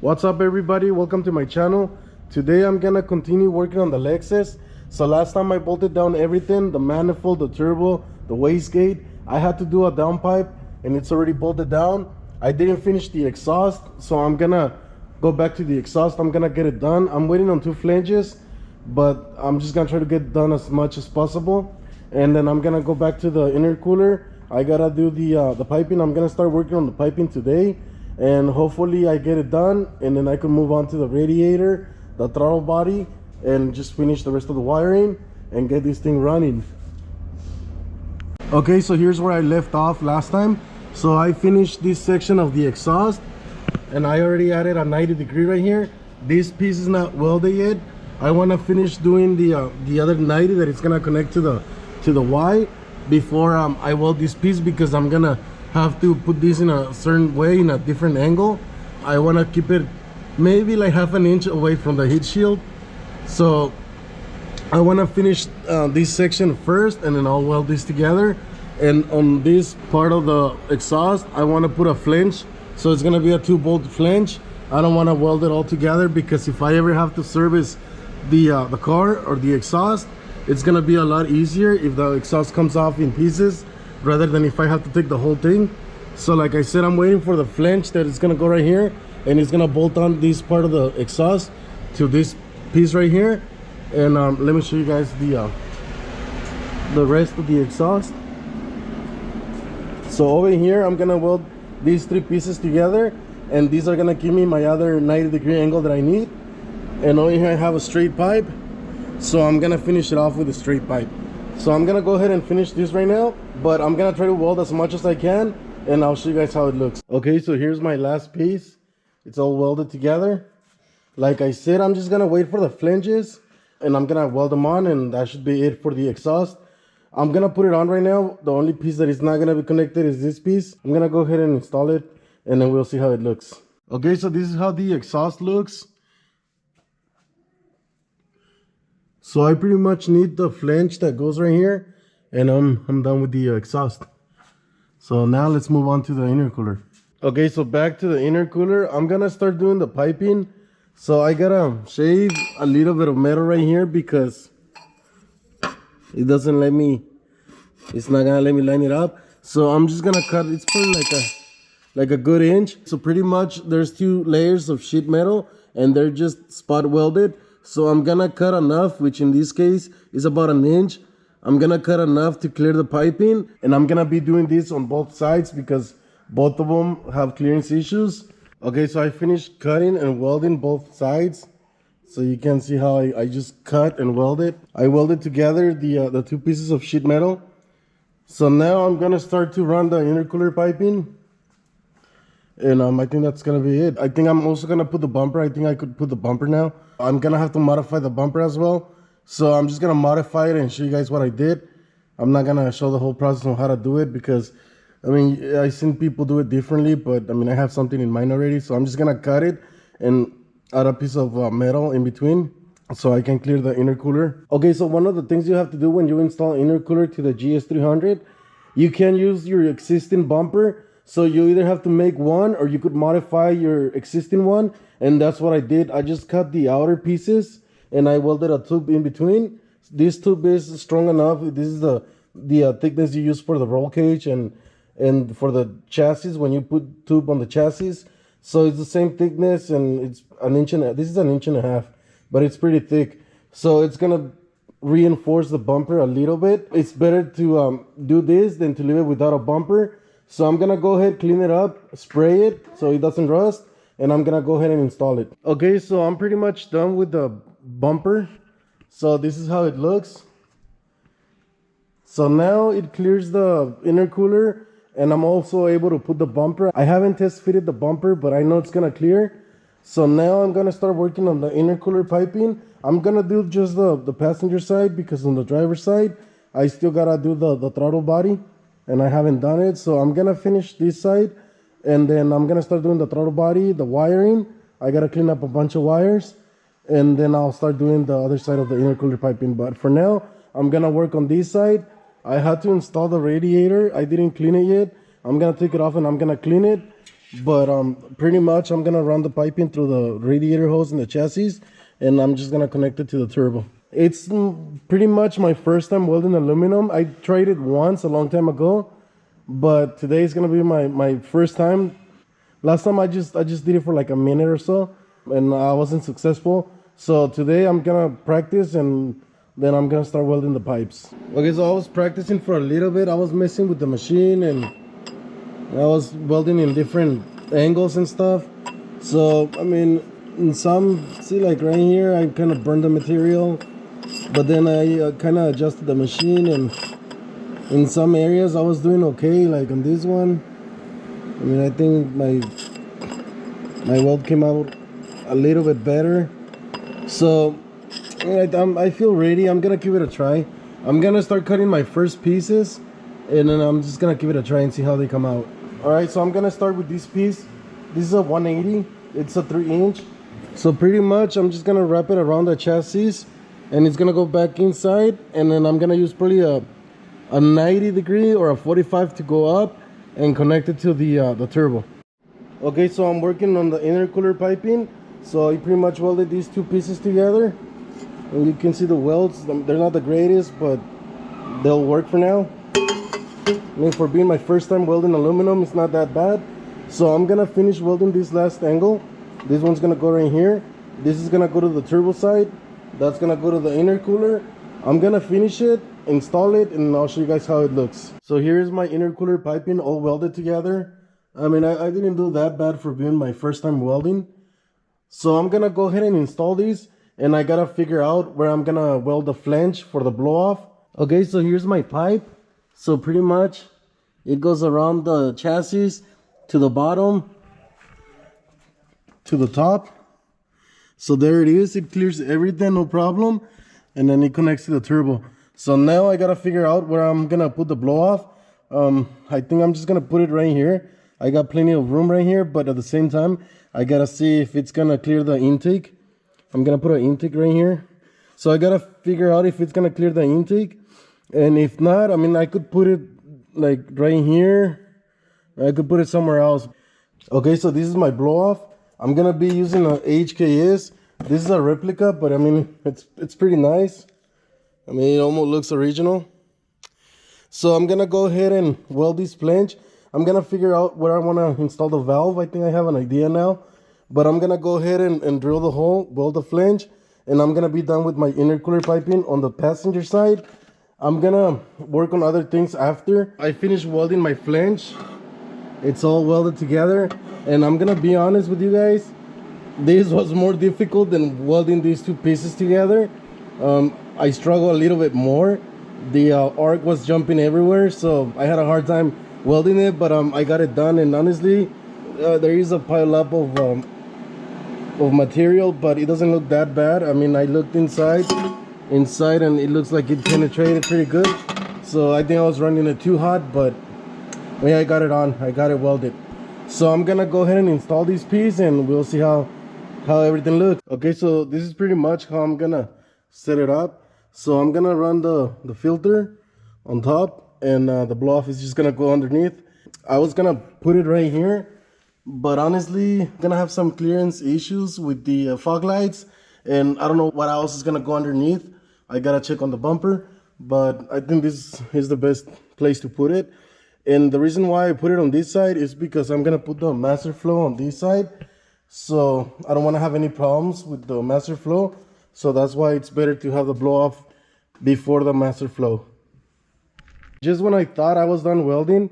What's up everybody, welcome to my channel. Today I'm gonna continue working on the Lexus. So last time I bolted down everything, the manifold, the turbo, the wastegate. I had to do a downpipe and it's already bolted down. I didn't finish the exhaust, so I'm gonna go back to the exhaust. I'm gonna get it done. I'm waiting on 2 flanges, but I'm just gonna try to get it done as much as possible. And then I'm gonna go back to the intercooler. I gotta do the piping. I'm gonna start working on the piping today, and hopefully I get it done, and then I can move on to the radiator, the throttle body, and just finish the rest of the wiring and get this thing running. Okay, so here's where I left off last time. So I finished this section of the exhaust, and I already added a 90-degree right here. This piece is not welded yet. I want to finish doing the other 90 that it's gonna connect to the Y before I weld this piece, because I'm gonna have to put this in a certain way, in a different angle. I want to keep it maybe like half an inch away from the heat shield. So I want to finish this section first, and then I'll weld this together. And on this part of the exhaust, I want to put a flange, so it's going to be a 2-bolt flange. I don't want to weld it all together, because if I ever have to service the car or the exhaust, it's going to be a lot easier if the exhaust comes off in pieces rather than if I have to take the whole thing. So like I said, I'm waiting for the flange that is going to go right here, and it's going to bolt on this part of the exhaust to this piece right here. And let me show you guys the rest of the exhaust. So over here, I'm going to weld these 3 pieces together, and these are going to give me my other 90-degree angle that I need. And over here I have a straight pipe, so I'm going to finish it off with a straight pipe. So I'm gonna go ahead and finish this right now, but I'm gonna try to weld as much as I can, and I'll show you guys how it looks. Okay, so here's my last piece. It's all welded together. Like I said, I'm just gonna wait for the flanges, and I'm gonna weld them on, and that should be it for the exhaust. I'm gonna put it on right now. The only piece that is not gonna be connected is this piece. I'm gonna go ahead and install it, and then we'll see how it looks. Okay, so this is how the exhaust looks. So I pretty much need the flange that goes right here, and I'm done with the exhaust. So now let's move on to the intercooler. Okay, so back to the intercooler. I'm gonna start doing the piping. So I gotta shave a little bit of metal right here, because it doesn't let me, it's not gonna let me line it up. So I'm just gonna cut, it's probably like a good inch. So pretty much there's 2 layers of sheet metal, and they're just spot welded. So I'm gonna cut enough, which in this case is about an inch. I'm gonna cut enough to clear the piping, and I'm gonna be doing this on both sides because both of them have clearance issues. Okay, so I finished cutting and welding both sides. So you can see how I just cut and welded. I welded together the 2 pieces of sheet metal. So now I'm gonna start to run the intercooler piping. And I think that's gonna be it. I think I'm also gonna put the bumper. I think I could put the bumper now. I'm gonna have to modify the bumper as well. So I'm just gonna modify it and show you guys what I did. I'm not gonna show the whole process on how to do it, because I mean, I've seen people do it differently, but I mean, I have something in mind already. So I'm just gonna cut it and add a piece of metal in between so I can clear the intercooler. Okay, so one of the things you have to do when you install intercooler to the GS300, you can use your existing bumper. So you either have to make one, or you could modify your existing one, and that's what I did. I just cut the outer pieces and I welded a tube in between. This tube is strong enough. This is the thickness you use for the roll cage and for the chassis when you put tube on the chassis. So it's the same thickness, and it's an inch and this is an inch and a half, but it's pretty thick. So it's gonna reinforce the bumper a little bit. It's better to do this than to leave it without a bumper. So I'm gonna go ahead, clean it up, spray it so it doesn't rust, and I'm gonna go ahead and install it. Okay, so I'm pretty much done with the bumper. So this is how it looks. So now it clears the intercooler, and I'm also able to put the bumper. I haven't test fitted the bumper, but I know it's gonna clear. So now I'm gonna start working on the intercooler piping. I'm gonna do just the passenger side, because on the driver's side, I still gotta do the throttle body, and I haven't done it. So I'm gonna finish this side, and then I'm gonna start doing the throttle body, the wiring. I gotta clean up a bunch of wires, and then I'll start doing the other side of the intercooler piping. But for now, I'm gonna work on this side. I had to install the radiator. I didn't clean it yet. I'm gonna take it off and I'm gonna clean it. but pretty much I'm gonna run the piping through the radiator hose in the chassis, and I'm just gonna connect it to the turbo. It's pretty much my first time welding aluminum. I tried it once a long time ago, but today is gonna be my first time. Last time I just did it for like a minute or so, and I wasn't successful. So today I'm gonna practice, and then I'm gonna start welding the pipes. Okay, so I was practicing for a little bit. I was messing with the machine, and I was welding in different angles and stuff. So I mean, in some, see, like right here, I kind of burned the material, but then I kind of adjusted the machine, and in some areas I was doing okay. Like on this one, I mean, I think my weld came out a little bit better. So I feel ready. I'm gonna give it a try. I'm gonna start cutting my first pieces, and then I'm just gonna give it a try and see how they come out. All right, so I'm gonna start with this piece. This is a 180. It's a 3-inch. So pretty much I'm just gonna wrap it around the chassis, and it's gonna go back inside, and then I'm gonna use probably a 90 degree or a 45 to go up and connect it to the turbo. Okay, so I'm working on the intercooler piping. So I pretty much welded these two pieces together, and you can see the welds. They're not the greatest, but they'll work for now. I mean, for being my first time welding aluminum, it's not that bad. So I'm gonna finish welding this last angle. This one's gonna go right here. This is gonna go to the turbo side. That's gonna go to the intercooler. I'm gonna finish it, install it, and I'll show you guys how it looks. So here's my intercooler piping all welded together. I mean, I didn't do that bad for being my first time welding. So I'm gonna go ahead and install these, and I gotta figure out where I'm gonna weld the flange for the blow off. Okay, so here's my pipe. So pretty much it goes around the chassis to the bottom to the top. So there it is. It clears everything, no problem, and then it connects to the turbo. So now I gotta figure out where I'm gonna put the blow off. I think I'm just gonna put it right here. I got plenty of room right here, but at the same time I gotta see if it's gonna clear the intake. I'm gonna put an intake right here. So I gotta figure out if it's gonna clear the intake, and if not, I mean, I could put it like right here. I could put it somewhere else. Okay, so this is my blow off. I'm gonna be using a HKS. This is a replica, but I mean, it's pretty nice. I mean, it almost looks original. So I'm gonna go ahead and weld this flange. I'm gonna figure out where I wanna install the valve. I think I have an idea now, but I'm gonna go ahead and drill the hole, weld the flange, and I'm gonna be done with my intercooler piping on the passenger side. I'm gonna work on other things after I finish welding my flange. It's all welded together, and I'm gonna be honest with you guys, this was more difficult than welding these two pieces together. I struggle a little bit more. The arc was jumping everywhere, so I had a hard time welding it, but I got it done. And honestly, there is a pile up of material, but it doesn't look that bad. I mean, I looked inside, and it looks like it penetrated pretty good. So I think I was running it too hot, but yeah, I got it on. I got it welded. So I'm gonna go ahead and install these pieces, and we'll see how everything looks. Okay, so this is pretty much how I'm gonna set it up. So I'm gonna run the filter on top, and the blow off is just gonna go underneath. I was gonna put it right here, but honestly, I'm gonna have some clearance issues with the fog lights, and I don't know what else is gonna go underneath. I gotta check on the bumper, but I think this is the best place to put it. And the reason why I put it on this side is because I'm gonna put the master flow on this side, so I don't want to have any problems with the master flow. So that's why it's better to have the blow off before the master flow. Just when I thought I was done welding,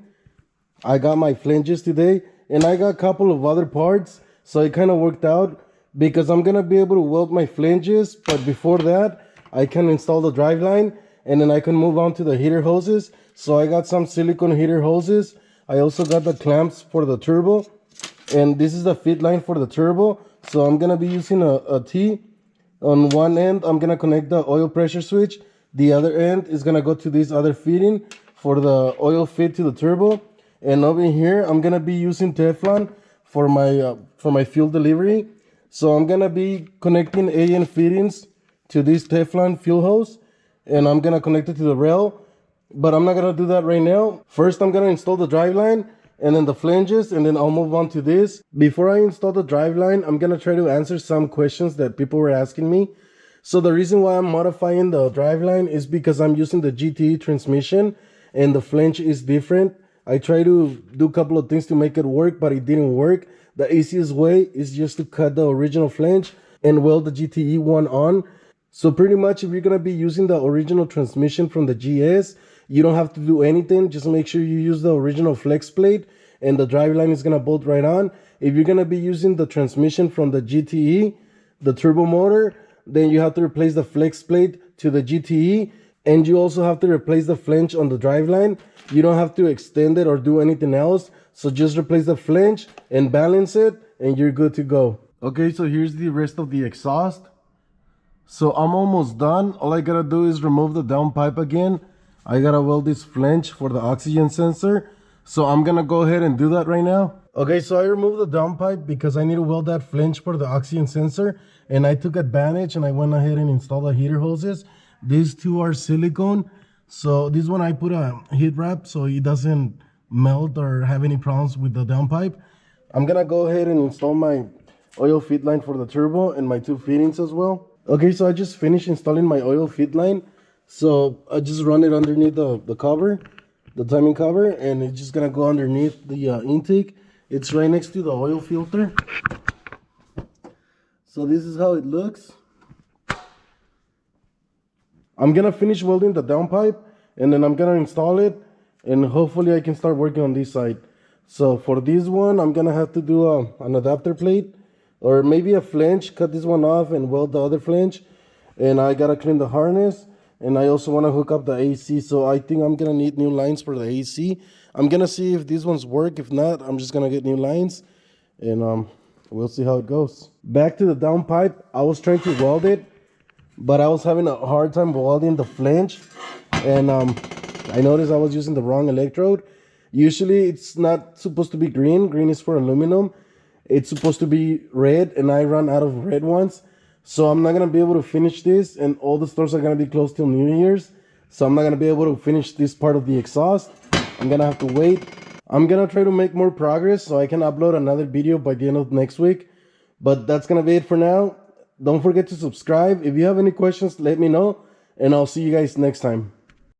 I got my flanges today, and I got a couple of other parts, so it kind of worked out because I'm gonna be able to weld my flanges, but before that I can install the driveline, and then I can move on to the heater hoses. So I got some silicone heater hoses. I also got the clamps for the turbo, and this is the fit line for the turbo. So I'm gonna be using a T. On one end I'm gonna connect the oil pressure switch. The other end is gonna go to this other fitting for the oil fit to the turbo. And over here I'm gonna be using Teflon for my fuel delivery. So I'm gonna be connecting AN fittings to this Teflon fuel hose, and I'm gonna connect it to the rail, but I'm not gonna do that right now. First I'm gonna install the driveline, and then the flanges, and then I'll move on to this. Before I install the driveline, I'm gonna try to answer some questions that people were asking me. So the reason why I'm modifying the driveline is because I'm using the GTE transmission and the flange is different. I tried to do a couple of things to make it work, but it didn't work. The easiest way is just to cut the original flange and weld the GTE one on. So pretty much if you're gonna be using the original transmission from the GS, you don't have to do anything. Just make sure you use the original flex plate and the driveline is gonna bolt right on. If you're gonna be using the transmission from the GTE, the turbo motor, then you have to replace the flex plate to the GTE, and you also have to replace the flange on the driveline. You don't have to extend it or do anything else. So just replace the flange and balance it and you're good to go. Okay, so here's the rest of the exhaust. So I'm almost done. All I gotta do is remove the downpipe again. I gotta weld this flange for the oxygen sensor. So I'm gonna go ahead and do that right now. Okay, so I removed the downpipe because I need to weld that flange for the oxygen sensor. And I took advantage and I went ahead and installed the heater hoses. These two are silicone. So this one I put a heat wrap so it doesn't melt or have any problems with the downpipe. I'm gonna go ahead and install my oil feed line for the turbo and my two fittings as well. Okay, so I just finished installing my oil feed line. So I just run it underneath the cover, the timing cover, and it's just gonna go underneath the intake. It's right next to the oil filter. So this is how it looks. I'm gonna finish welding the downpipe and then I'm gonna install it and hopefully I can start working on this side. So for this one, I'm gonna have to do an adapter plate or maybe a flange, cut this one off and weld the other flange. And I gotta clean the harness and I also wanna hook up the AC. So I think I'm gonna need new lines for the AC. I'm gonna see if these ones work. If not, I'm just gonna get new lines and we'll see how it goes. Back to the downpipe, I was trying to weld it, but I was having a hard time welding the flange. And I noticed I was using the wrong electrode. Usually it's not supposed to be green. Green is for aluminum. It's supposed to be red and I run out of red ones. So I'm not gonna be able to finish this and all the stores are gonna be closed till New Year's. So I'm not gonna be able to finish this part of the exhaust. I'm gonna have to wait. I'm gonna try to make more progress so I can upload another video by the end of next week. But that's gonna be it for now. Don't forget to subscribe. If you have any questions, let me know. And I'll see you guys next time.